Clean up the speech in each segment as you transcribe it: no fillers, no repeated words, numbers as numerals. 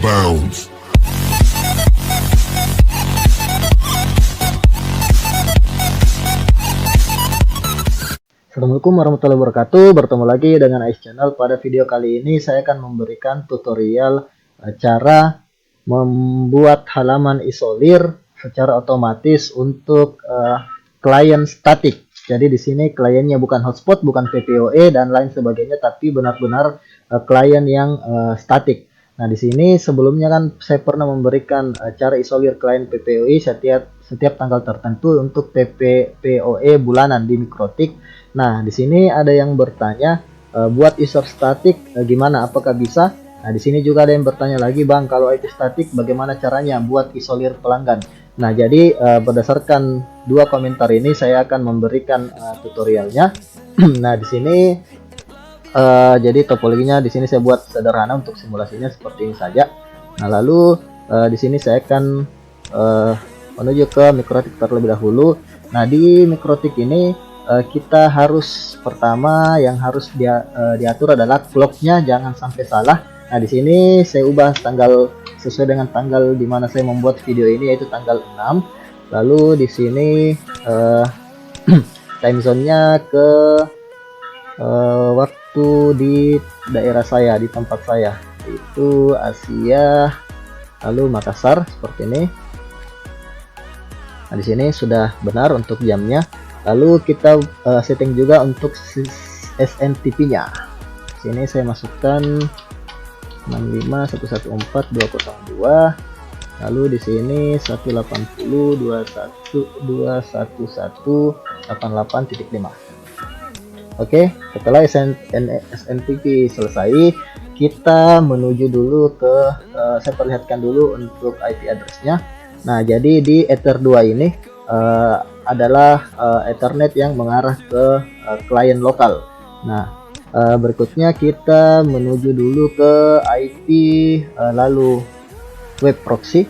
bounds. Assalamualaikum warahmatullahi wabarakatuh. Bertemu lagi dengan Ais Channel. Pada video kali ini saya akan memberikan tutorial cara membuat halaman isolir secara otomatis untuk klien statik. Jadi di sini kliennya bukan hotspot, bukan PPOE dan lain sebagainya, tapi benar-benar klien yang statik. Nah, di sini sebelumnya kan saya pernah memberikan cara isolir klien PPOE setiap tanggal tertentu untuk PPOE bulanan di Mikrotik. Nah, di sini ada yang bertanya buat user statik gimana? Apakah bisa? Nah, di sini juga ada yang bertanya lagi, Bang, kalau IP statik bagaimana caranya buat isolir pelanggan? Nah, jadi berdasarkan dua komentar ini saya akan memberikan tutorialnya. Nah, di sini jadi topologinya di sini saya buat sederhana untuk simulasinya seperti ini saja. Nah, lalu di sini saya akan menuju ke Mikrotik terlebih dahulu. Nah, di Mikrotik ini kita harus pertama yang harus diatur adalah clocknya jangan sampai salah. Nah, di sini saya ubah tanggal sesuai dengan tanggal di mana saya membuat video ini, yaitu tanggal 6. Lalu di sini time zone-nya ke waktu di daerah saya, di tempat saya, itu Asia, lalu Makassar seperti ini. Nah, di sini sudah benar untuk jamnya. Lalu kita setting juga untuk SNTP-nya. Sini saya masukkan 65114.202. Lalu di sini 180.211.211.88.5. Oke, setelah SNTP selesai, kita menuju dulu ke saya perlihatkan dulu untuk IP address-nya. Nah, jadi di Ether 2 ini adalah Ethernet yang mengarah ke klien lokal. Nah, berikutnya kita menuju dulu ke IP lalu web proxy.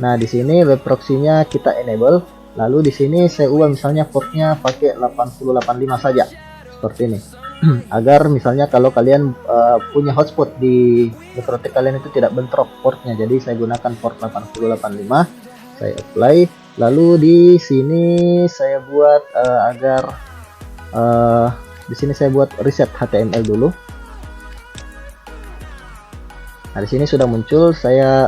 Nah, di sini web proxy-nya kita enable. Lalu di sini saya ubah misalnya portnya pakai 8085 saja seperti ini. Agar misalnya kalau kalian punya hotspot di Mikrotik kalian itu tidak bentrok portnya. Jadi saya gunakan port 8085. Saya apply. Lalu di sini saya buat di sini saya buat reset HTML dulu. Nah, di sini sudah muncul. Saya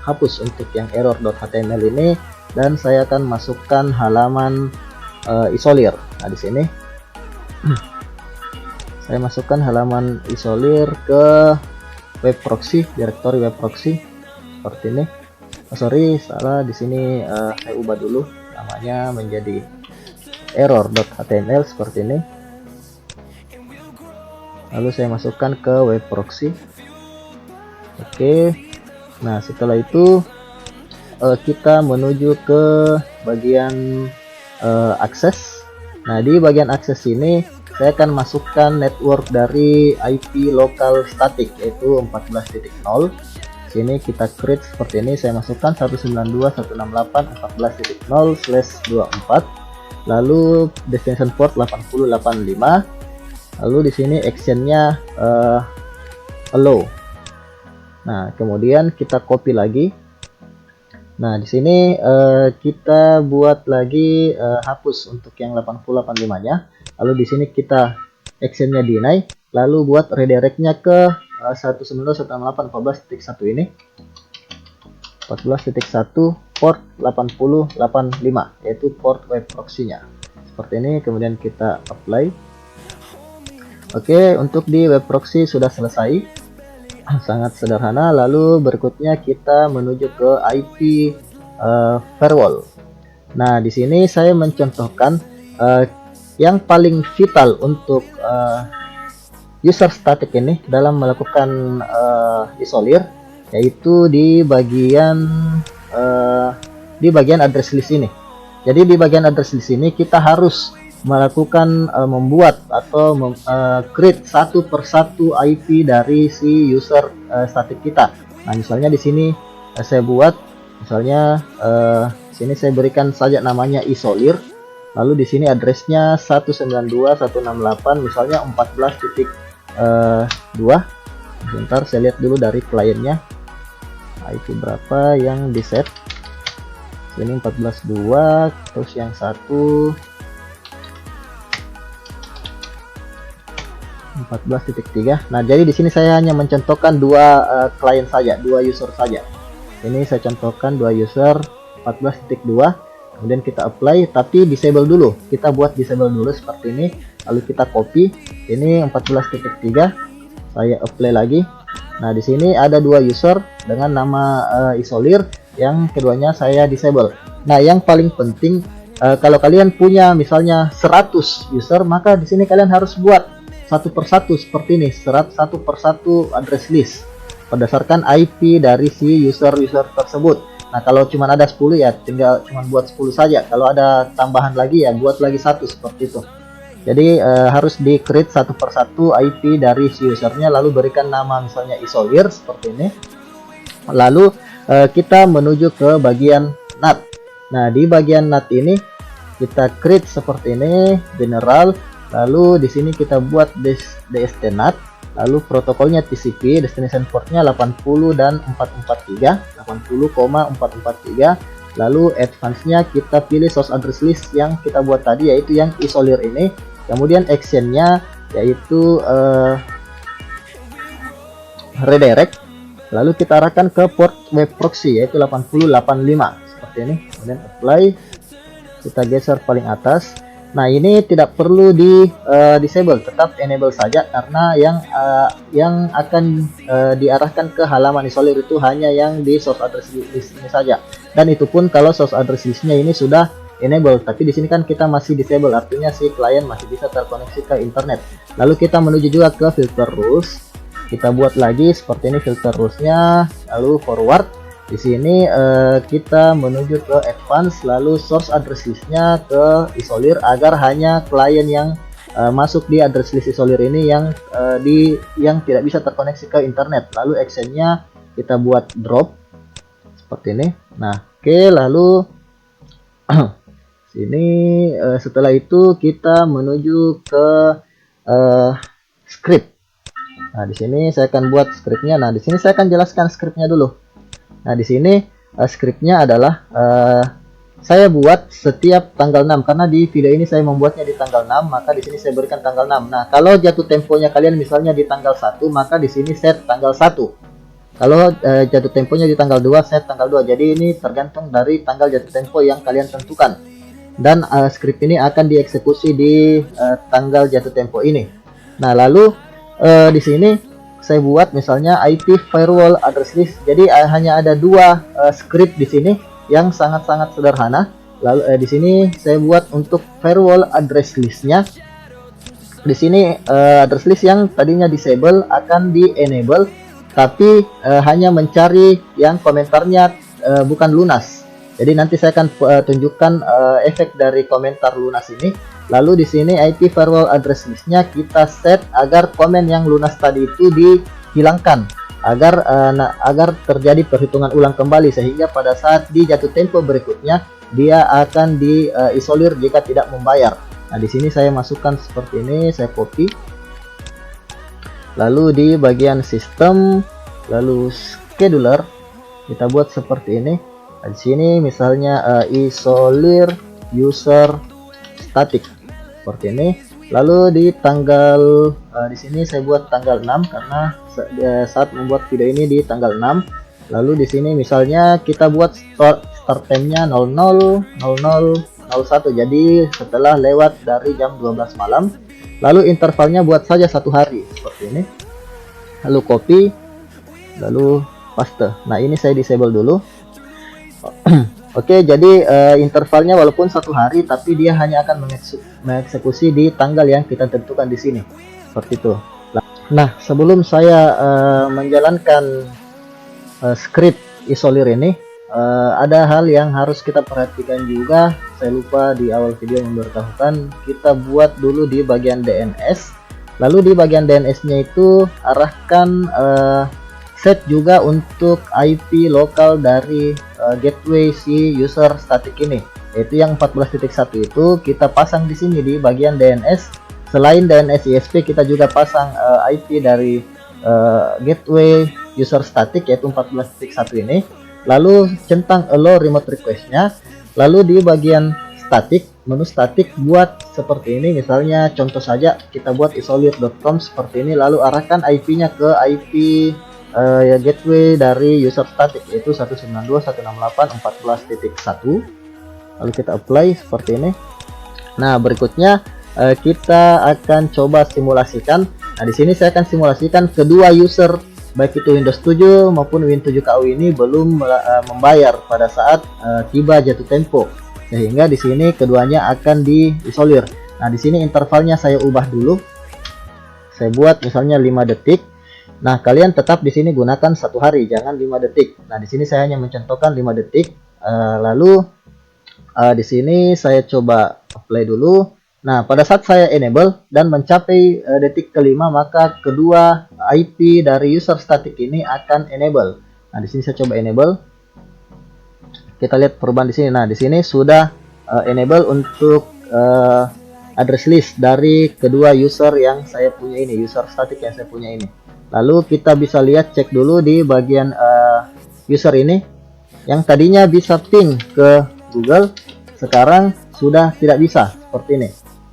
hapus untuk yang error.html ini dan saya akan masukkan halaman isolir. Nah, di sini saya masukkan halaman isolir ke web proxy, direktori web proxy seperti ini. Sorry, salah, di sini saya ubah dulu namanya menjadi error.html seperti ini. Lalu saya masukkan ke web proxy. Oke. Nah, setelah itu kita menuju ke bagian akses. Nah, di bagian akses ini saya akan masukkan network dari IP lokal static, yaitu 14.0. Sini kita create seperti ini. Saya masukkan 192.168.14.0/24. Lalu destination port 8085. Lalu di sini actionnya allow. Nah, kemudian kita copy lagi. Nah, di sini kita buat lagi hapus untuk yang 8085-nya. Lalu di sini kita actionnya deny. Lalu buat redirect-nya ke 192.168.14.1 ini, 14.1 port 8085, yaitu port web proxy-nya seperti ini. Kemudian kita apply. Oke, untuk di web proxy sudah selesai, sangat sederhana. Lalu berikutnya kita menuju ke IP firewall. Nah, di sini saya mencontohkan yang paling vital untuk user static ini dalam melakukan isolir, yaitu di bagian address list ini. Jadi di bagian address list ini kita harus melakukan membuat atau create satu persatu IP dari si user static kita. Nah, misalnya di sini saya buat misalnya sini saya berikan saja namanya isolir. Lalu di sini addressnya 192.168 misalnya 14.2. Sebentar saya lihat dulu dari kliennya. IP berapa yang di set. Ini 14.2, terus yang satu 14.3. Nah, jadi di sini saya hanya mencontohkan dua klien saja, dua user saja. Ini saya contohkan dua user 14.2. Kemudian kita apply, tapi disable dulu. Kita buat disable dulu seperti ini. Lalu kita copy. Ini 14.3. Saya apply lagi. Nah, di sini ada dua user dengan nama isolir, yang keduanya saya disable. Nah, yang paling penting kalau kalian punya misalnya 100 user, maka di sini kalian harus buat satu persatu seperti ini, satu persatu address list berdasarkan IP dari si user tersebut. Nah, kalau cuma ada 10 ya tinggal cuma buat 10 saja. Kalau ada tambahan lagi ya buat lagi satu seperti itu. Jadi harus di create satu persatu IP dari si usernya, lalu berikan nama misalnya isolir seperti ini. Lalu kita menuju ke bagian NAT. Nah, di bagian NAT ini kita create seperti ini, general. Lalu di sini kita buat DST NAT. Lalu protokolnya TCP, destination portnya 80 dan 443, 80,443. Lalu advance-nya kita pilih source address list yang kita buat tadi, yaitu yang isolir ini. Kemudian action-nya yaitu redirect. Lalu kita arahkan ke port web proxy yaitu 8085 seperti ini. Kemudian apply, kita geser paling atas. Nah, ini tidak perlu di disable, tetap enable saja, karena yang akan diarahkan ke halaman isolir itu hanya yang di source address list ini saja. Dan itu pun kalau source address listnya ini sudah enable, tapi di sini kan kita masih disable, artinya si klien masih bisa terkoneksi ke internet. Lalu kita menuju juga ke filter rules. Kita buat lagi seperti ini filter rulesnya, lalu forward. Di sini kita menuju ke advance, lalu source address listnya ke isolir agar hanya klien yang masuk di address list isolir ini yang tidak bisa terkoneksi ke internet. Lalu actionnya kita buat drop seperti ini. Nah, oke, lalu sini setelah itu kita menuju ke script. Nah, di sini saya akan buat scriptnya. Nah, di sini saya akan jelaskan scriptnya dulu. Nah, di sini scriptnya adalah saya buat setiap tanggal 6, karena di video ini saya membuatnya di tanggal 6, maka di sini saya berikan tanggal 6. Nah, kalau jatuh temponya kalian misalnya di tanggal 1, maka di sini set tanggal 1. Kalau jatuh temponya di tanggal 2, set tanggal 2. Jadi ini tergantung dari tanggal jatuh tempo yang kalian tentukan. Dan script ini akan dieksekusi di tanggal jatuh tempo ini. Nah, lalu di sini saya buat misalnya IP firewall address list. Jadi hanya ada dua script di sini yang sangat-sangat sederhana. Lalu di sini saya buat untuk firewall address listnya. Di sini address list yang tadinya disable akan di enable, tapi hanya mencari yang komentarnya bukan lunas. Jadi nanti saya akan tunjukkan efek dari komentar lunas ini. Lalu di sini IP firewall address listnya kita set agar komen yang lunas tadi itu dihilangkan, agar terjadi perhitungan ulang kembali, sehingga pada saat di jatuh tempo berikutnya dia akan diisolir jika tidak membayar. Nah, di sini saya masukkan seperti ini, saya copy. Lalu di bagian sistem, lalu scheduler kita buat seperti ini. Nah, di sini misalnya isolir user static seperti ini. Lalu di tanggal di sini saya buat tanggal 6 karena saat membuat video ini di tanggal 6. Lalu di sini misalnya kita buat start time-nya 00:00:01, jadi setelah lewat dari jam 12 malam. Lalu intervalnya buat saja 1 hari seperti ini. Lalu copy, lalu paste. Nah, ini saya disable dulu. Oke, jadi intervalnya walaupun 1 hari, tapi dia hanya akan mengeksekusi di tanggal yang kita tentukan di sini, seperti itu. Nah, sebelum saya menjalankan script isolir ini, ada hal yang harus kita perhatikan juga. Saya lupa di awal video memberitahukan, kita buat dulu di bagian DNS. Lalu di bagian DNS-nya itu arahkan set juga untuk IP lokal dari gateway si user static ini, yaitu yang 14.1 itu kita pasang di sini di bagian DNS. Selain DNS ISP, kita juga pasang IP dari gateway user static yaitu 14.1 ini, lalu centang allow remote request-nya, lalu di bagian static, menu static buat seperti ini, misalnya contoh saja kita buat isolir.com seperti ini, lalu arahkan IP-nya ke IP gateway dari user static yaitu 192.168.14.1, lalu kita apply seperti ini. Nah, berikutnya kita akan coba simulasikan. Nah, di sini saya akan simulasikan kedua user baik itu Windows 7 maupun Win 7 KU ini belum membayar pada saat tiba jatuh tempo, sehingga di sini keduanya akan diisolir. Nah, di sini intervalnya saya ubah dulu. Saya buat misalnya 5 detik. Nah, kalian tetap di sini gunakan 1 hari, jangan 5 detik. Nah, di sini saya hanya mencontohkan 5 detik. Lalu di sini saya coba apply dulu. Nah, pada saat saya enable dan mencapai detik kelima, maka kedua IP dari user static ini akan enable. Nah, di sini saya coba enable. Kita lihat perubahan di sini. Nah, di sini sudah enable untuk address list dari kedua user yang saya punya ini, user static yang saya punya ini. Lalu kita bisa lihat, cek dulu di bagian user ini yang tadinya bisa ping ke Google, sekarang sudah tidak bisa, seperti ini.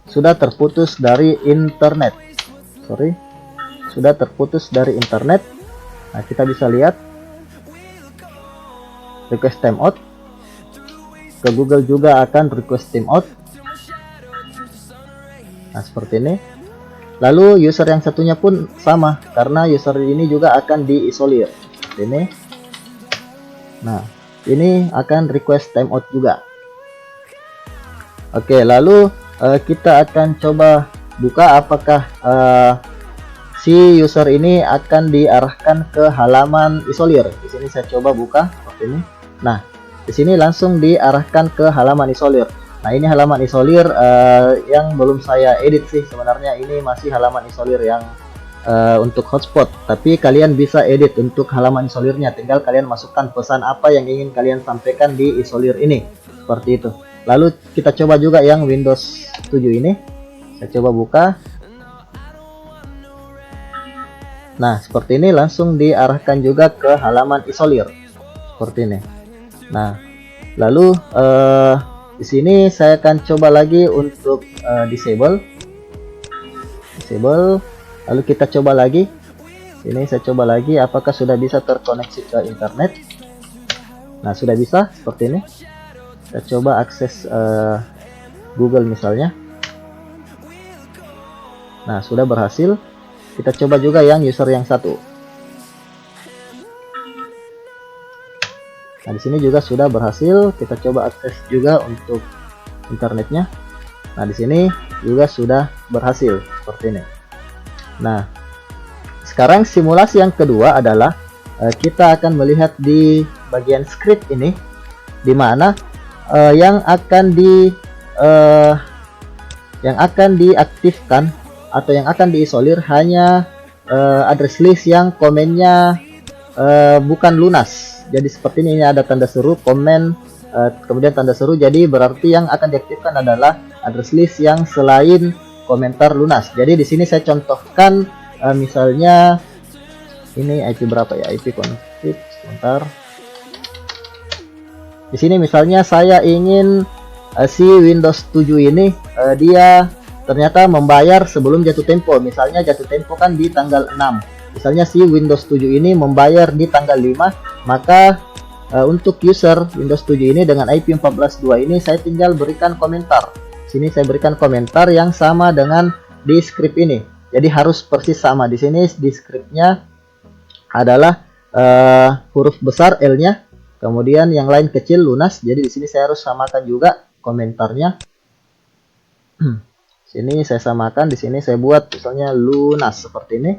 Sudah terputus dari internet. Sudah terputus dari internet. Nah, kita bisa lihat request timeout. Ke Google juga akan request timeout. Nah, seperti ini. Lalu user yang satunya pun sama, karena user ini juga akan diisolir. Seperti ini. Nah, ini akan request timeout juga. Oke, lalu kita akan coba buka apakah si user ini akan diarahkan ke halaman isolir. Di sini saya coba buka seperti ini. Nah, di sini langsung diarahkan ke halaman isolir. Nah, ini halaman isolir yang belum saya edit sih sebenarnya. Ini masih halaman isolir yang untuk hotspot, tapi kalian bisa edit untuk halaman isolirnya. Tinggal kalian masukkan pesan apa yang ingin kalian sampaikan di isolir ini, seperti itu. Lalu kita coba juga yang Windows 7 ini. Saya coba buka. Nah, seperti ini langsung diarahkan juga ke halaman isolir, seperti ini. Nah, lalu di sini saya akan coba lagi untuk disable. Lalu kita coba lagi. Ini saya coba lagi apakah sudah bisa terkoneksi ke internet. Nah, sudah bisa seperti ini. Kita coba akses Google misalnya. Nah, sudah berhasil. Kita coba juga yang user yang satu. Nah, di sini juga sudah berhasil. Kita coba akses juga untuk internetnya. Nah, di sini juga sudah berhasil seperti ini. Nah, sekarang simulasi yang kedua adalah kita akan melihat di bagian script ini, di mana yang akan diaktifkan atau yang akan diisolir hanya address list yang komennya bukan lunas. Jadi seperti ini ada tanda seru komen, kemudian tanda seru. Jadi berarti yang akan diaktifkan adalah address list yang selain komentar lunas. Jadi di sini saya contohkan misalnya ini IP berapa ya? IP config sebentar. Di sini misalnya saya ingin si Windows 7 ini dia ternyata membayar sebelum jatuh tempo. Misalnya jatuh tempo kan di tanggal 6. Misalnya si Windows 7 ini membayar di tanggal 5, maka untuk user Windows 7 ini dengan IP 14.2 ini saya tinggal berikan komentar. Sini saya berikan komentar yang sama dengan di script ini. Jadi harus persis sama. Di sini di scriptnya adalah huruf besar L-nya, kemudian yang lain kecil lunas. Jadi di sini saya harus samakan juga komentarnya. Sini saya samakan, di sini saya buat misalnya lunas seperti ini.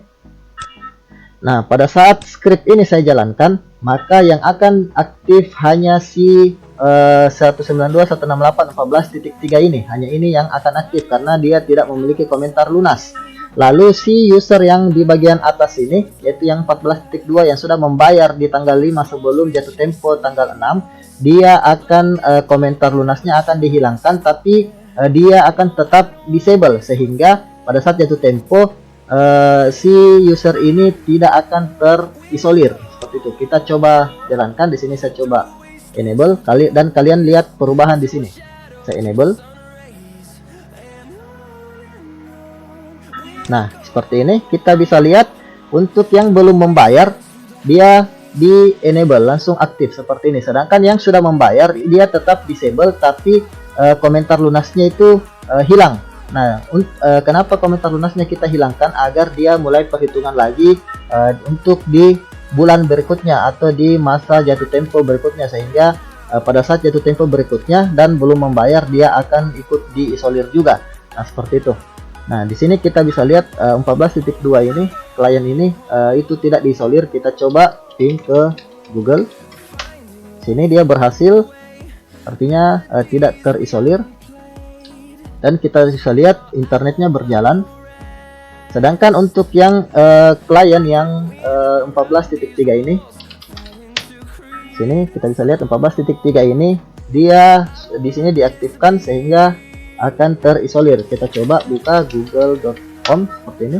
Nah, pada saat script ini saya jalankan, maka yang akan aktif hanya si 192.168.14.3 ini. Hanya ini yang akan aktif karena dia tidak memiliki komentar lunas. Lalu si user yang di bagian atas ini, yaitu yang 14.2 yang sudah membayar di tanggal 5 sebelum jatuh tempo tanggal 6, dia akan komentar lunasnya akan dihilangkan, tapi dia akan tetap disable, sehingga pada saat jatuh tempo si user ini tidak akan terisolir seperti itu. Kita coba jalankan. Di sini saya coba enable dan kalian lihat perubahan di sini. Saya enable. Nah, seperti ini kita bisa lihat untuk yang belum membayar dia di enable langsung aktif seperti ini. Sedangkan yang sudah membayar dia tetap disable tapi komentar lunasnya itu hilang. Nah, kenapa komentar lunasnya kita hilangkan? Agar dia mulai perhitungan lagi untuk di bulan berikutnya atau di masa jatuh tempo berikutnya, sehingga pada saat jatuh tempo berikutnya dan belum membayar dia akan ikut diisolir juga. Nah, seperti itu. Nah, di sini kita bisa lihat 14.2 ini klien ini itu tidak diisolir. Kita coba ping ke Google. Sini dia berhasil, artinya tidak terisolir. Dan kita bisa lihat internetnya berjalan. Sedangkan untuk yang klien yang 14.3 ini, sini kita bisa lihat 14.3 ini dia di sini diaktifkan sehingga akan terisolir. Kita coba buka google.com seperti ini,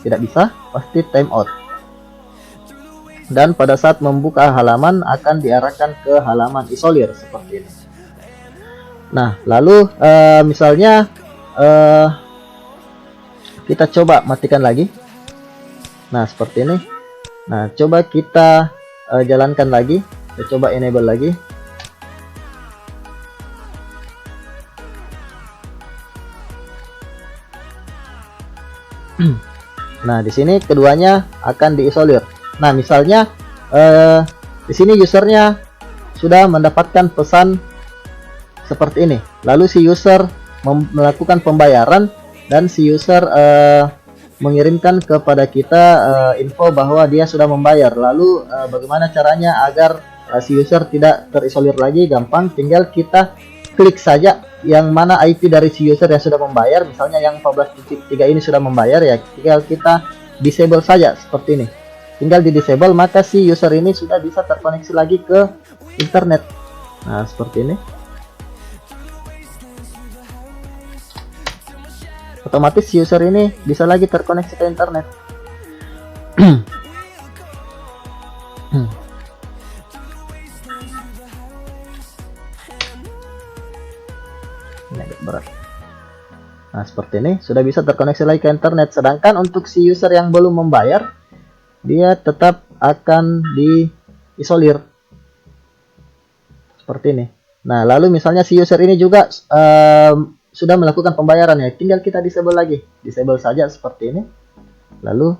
tidak bisa, pasti time out. Dan pada saat membuka halaman akan diarahkan ke halaman isolir seperti ini. Nah, lalu misalnya kita coba matikan lagi. Nah, seperti ini. Nah, coba kita jalankan lagi. Kita coba enable lagi. Nah, di sini keduanya akan diisolir. Nah, misalnya di sini usernya sudah mendapatkan pesan seperti ini. Lalu si user melakukan pembayaran dan si user mengirimkan kepada kita info bahwa dia sudah membayar. Lalu bagaimana caranya agar si user tidak terisolir lagi? Gampang, tinggal kita klik saja yang mana IP dari si user yang sudah membayar. Misalnya yang 14.3 ini sudah membayar, ya tinggal kita disable saja seperti ini. Tinggal di disable, maka si user ini sudah bisa terkoneksi lagi ke internet. Nah, seperti ini. Otomatis si user ini bisa lagi terkoneksi ke internet. Ini agak berat. Nah, seperti ini sudah bisa terkoneksi lagi ke internet. Sedangkan untuk si user yang belum membayar, dia tetap akan diisolir seperti ini. Nah, lalu misalnya si user ini juga sudah melakukan pembayaran, ya tinggal kita disable lagi. Disable saja seperti ini. Lalu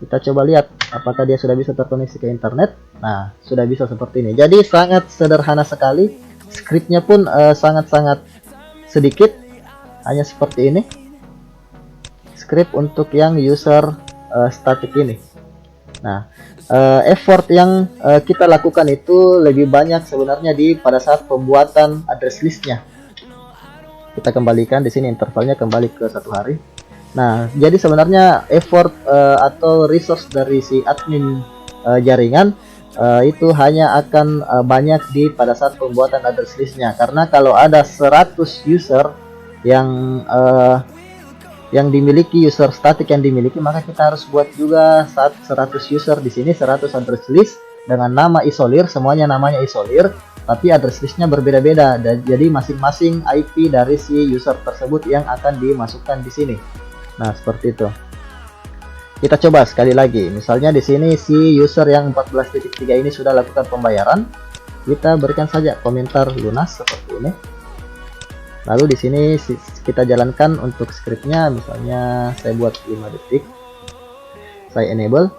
kita coba lihat apakah dia sudah bisa terkoneksi ke internet. Nah, sudah bisa seperti ini. Jadi sangat sederhana sekali. Scriptnya pun sangat-sangat sedikit, hanya seperti ini script untuk yang user static ini. Nah, effort yang kita lakukan itu lebih banyak sebenarnya pada saat pembuatan address listnya. Kita kembalikan di sini intervalnya kembali ke 1 hari. Nah, jadi sebenarnya effort atau resource dari si admin jaringan itu hanya akan banyak pada saat pembuatan address listnya, karena kalau ada 100 user yang dimiliki, user static yang dimiliki, maka kita harus buat juga 100 user di sini, 100 address list dengan nama isolir, semuanya namanya isolir, tapi address listnya berbeda-beda. Jadi masing-masing IP dari si user tersebut yang akan dimasukkan di sini. Nah, seperti itu. Kita coba sekali lagi. Misalnya di sini si user yang 14.3 ini sudah lakukan pembayaran. Kita berikan saja komentar lunas seperti ini. Lalu di sini kita jalankan untuk scriptnya. Misalnya saya buat 5 detik. Saya enable.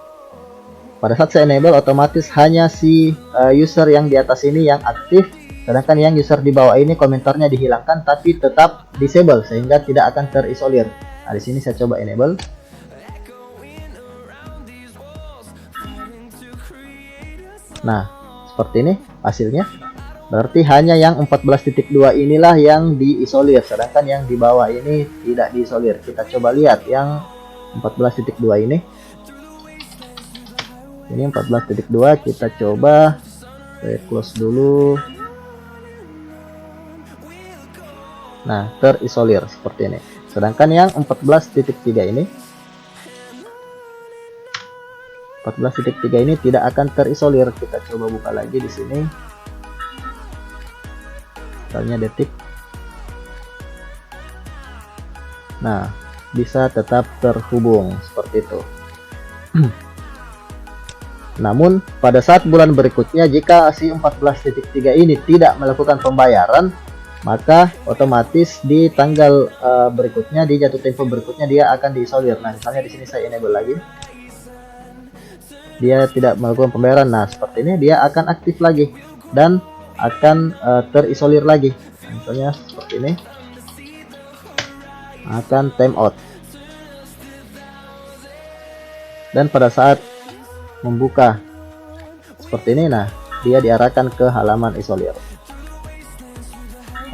Pada saat saya enable, otomatis hanya si user yang di atas ini yang aktif. Sedangkan yang user di bawah ini komentarnya dihilangkan, tapi tetap disable sehingga tidak akan terisolir. Nah, di sini saya coba enable. Nah, seperti ini hasilnya. Berarti hanya yang 14.2 inilah yang diisolir, sedangkan yang di bawah ini tidak diisolir. Kita coba lihat yang 14.2 ini. Ini 14.2, kita coba saya close dulu. Nah, terisolir seperti ini. Sedangkan yang 14.3 ini 14.3 ini tidak akan terisolir. Kita coba buka lagi di sini. Misalnya detik. Nah, bisa tetap terhubung seperti itu. Namun, pada saat bulan berikutnya jika si 14.3 ini tidak melakukan pembayaran, maka otomatis di tanggal berikutnya, di jatuh tempo berikutnya dia akan diisolir. Nah, misalnya di sini saya enable lagi. Dia tidak melakukan pembayaran. Nah, seperti ini dia akan aktif lagi dan akan terisolir lagi. Nah, misalnya seperti ini akan time out. Dan pada saat membuka seperti ini, nah dia diarahkan ke halaman isolir.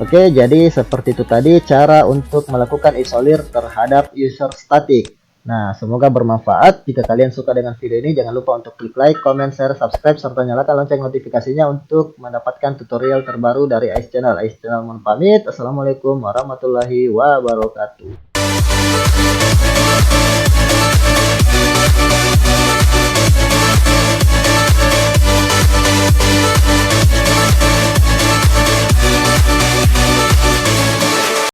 Oke, jadi seperti itu tadi cara untuk melakukan isolir terhadap user static. Nah, semoga bermanfaat. Jika kalian suka dengan video ini, jangan lupa untuk klik like, comment, share, subscribe, serta nyalakan lonceng notifikasinya untuk mendapatkan tutorial terbaru dari Ais Channel. Ais Channel mohon pamit. Assalamualaikum warahmatullahi wabarakatuh.